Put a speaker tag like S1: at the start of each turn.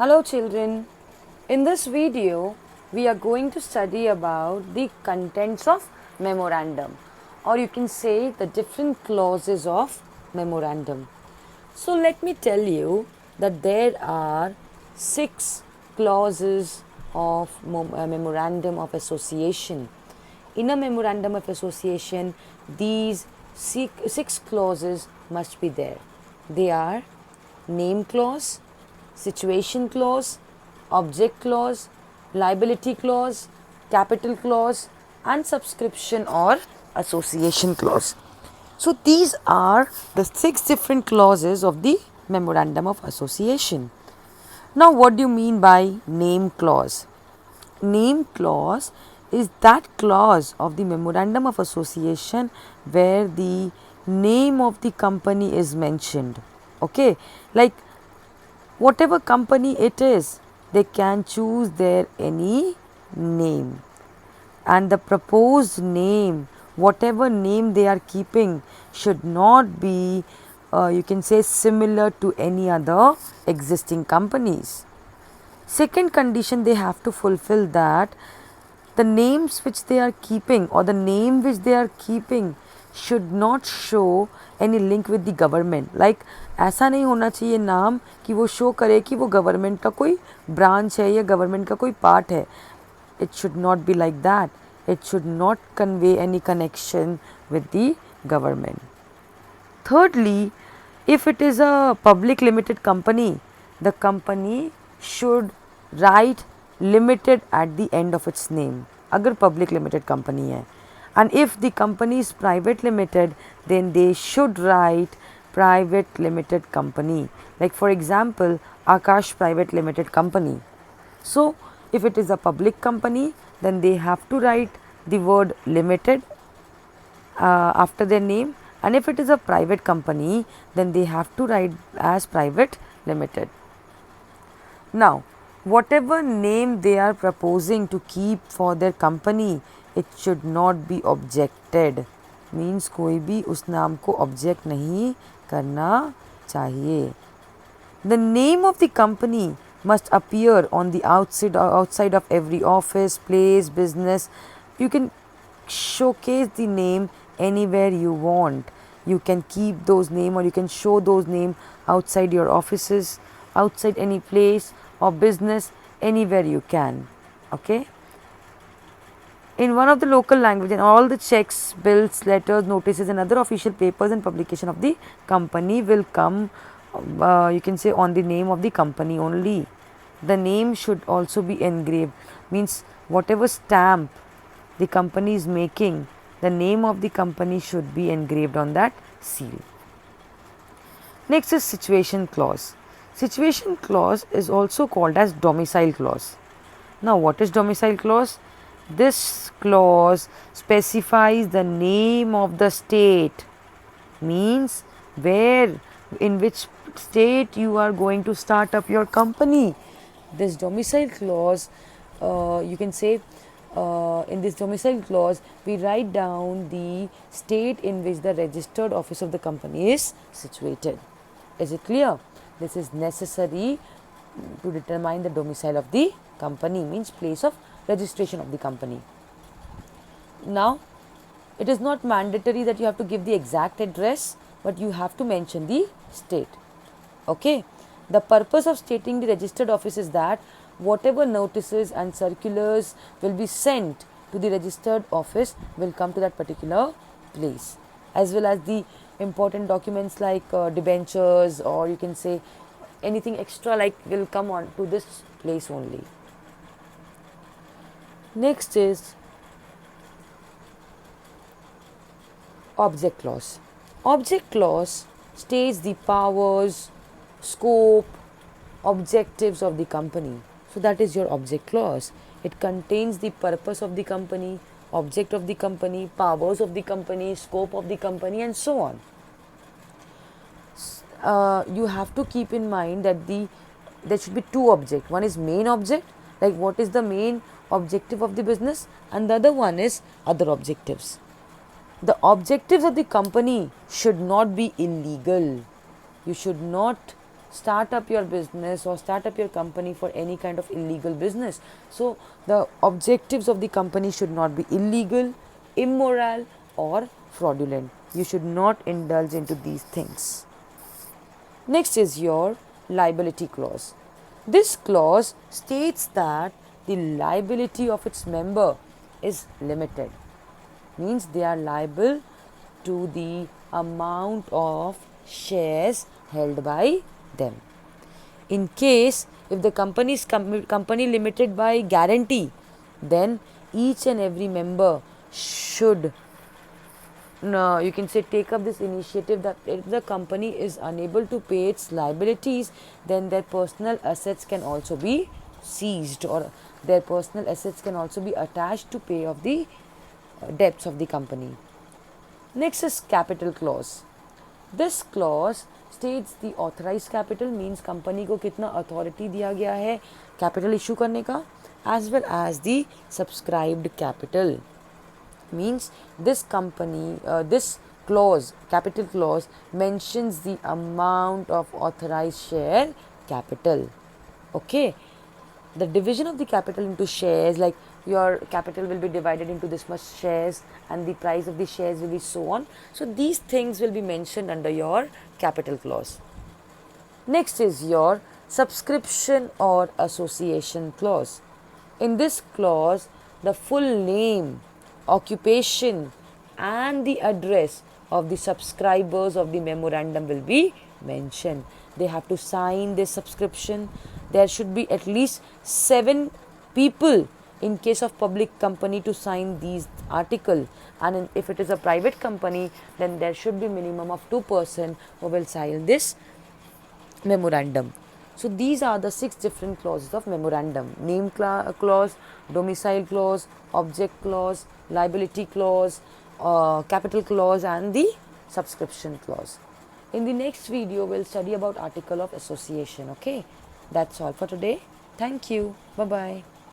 S1: Hello children, in this video we are going to study about the contents of memorandum, or you can say the different clauses of memorandum. So let me tell you that there are 6 clauses of memorandum of association. In a memorandum of association, these six clauses must be there. They are name clause, situation clause, object clause, liability clause, capital clause, and subscription or association clause. So these are the 6 different clauses of the memorandum of association. Now, what do you mean by name clause? Name clause is that clause of the memorandum of association where the name of the company is mentioned. Okay, like whatever company it is, they can choose their any name, and the proposed name, whatever name they are keeping, should not be you can say similar to any other existing companies. Second condition they have to fulfill that the names which they are keeping or the name which they are keeping should not show any link with the government. Like ऐसा नहीं होना चाहिए नाम कि वो show करे कि वो गवर्नमेंट का कोई ब्रांच है या गवर्नमेंट का कोई पार्ट है. It should not be like that. It should not convey any connection with the government. Thirdly, if it is a public limited company, the company should write limited at the end of its name. अगर public limited company है. And if the company is private limited, then they should write private limited company. Like for example, Akash Private Limited Company. So if it is a public company, then they have to write the word limited after their name, and if it is a private company, then they have to write as private limited. Now, whatever name they are proposing to keep for their company, it should not be objected. Means कोई भी उस नाम को object नहीं करना चाहिए. The name of the company must appear on the outside of every office, place, business. You can showcase the name anywhere you want. You can keep those name or you can show those name outside your offices, outside any place or business, anywhere you can. Okay. In one of the local language, and all the checks, bills, letters, notices and other official papers and publication of the company will come you can say on the name of the company only. The name should also be engraved. Means whatever stamp the company is making, the name of the company should be engraved on that seal. Next is situation clause. Situation clause is also called as domicile clause. Now what is domicile clause? This clause specifies the name of the state, means where, in which state you are going to start up your company. This domicile clause, you can say in this domicile clause we write down the state in which the registered office of the company is situated. Is it clear? This is necessary to determine the domicile of the company, means place of registration of the company. Now, it is not mandatory that you have to give the exact address, but you have to mention the state. Okay. The purpose of stating the registered office is that whatever notices and circulars will be sent to the registered office will come to that particular place, as well as the important documents like debentures, or you can say anything extra like will come on to this place only. Next is object clause. Object clause states the powers, scope, objectives of the company. So that is your object clause. It contains the purpose of the company, object of the company, powers of the company, scope of the company, and so on. You have to keep in mind that there should be two objects. One is main object, like what is the main objective of the business, and the other one is other objectives. The objectives of the company should not be illegal. You should not start up your business or start up your company for any kind of illegal business. So the objectives of the company should not be illegal, immoral, or fraudulent. You should not indulge into these things. Next is your liability clause. This clause states that the liability of its member is limited, means they are liable to the amount of shares held by them. In case if the company is company limited by guarantee, then each and every member should, no, you can say, take up this initiative that if the company is unable to pay its liabilities, then their personal assets can also be seized, or their personal assets can also be attached to pay off the debts of the company. Next is capital clause. This clause states the authorized capital, means company को कितना authority दिया गया है capital issue करने का, as well as the subscribed capital. Means this company, this clause, capital clause, mentions the amount of authorized share capital. Okay, the division of the capital into shares, like your capital will be divided into this much shares and the price of the shares will be so on. So these things will be mentioned under your capital clause. Next is your subscription or association clause. In this clause, the full name, occupation, and the address of the subscribers of the memorandum will be mentioned. They have to sign this subscription. There should be at least 7 people in case of public company to sign these article, and if it is a private company, then there should be minimum of 2 persons who will sign this memorandum. So these are the 6 different clauses of memorandum: name clause, domicile clause, object clause, liability clause, capital clause, and the subscription clause. In the next video, we'll study about article of association. Okay, that's all for today. Thank you. Bye bye.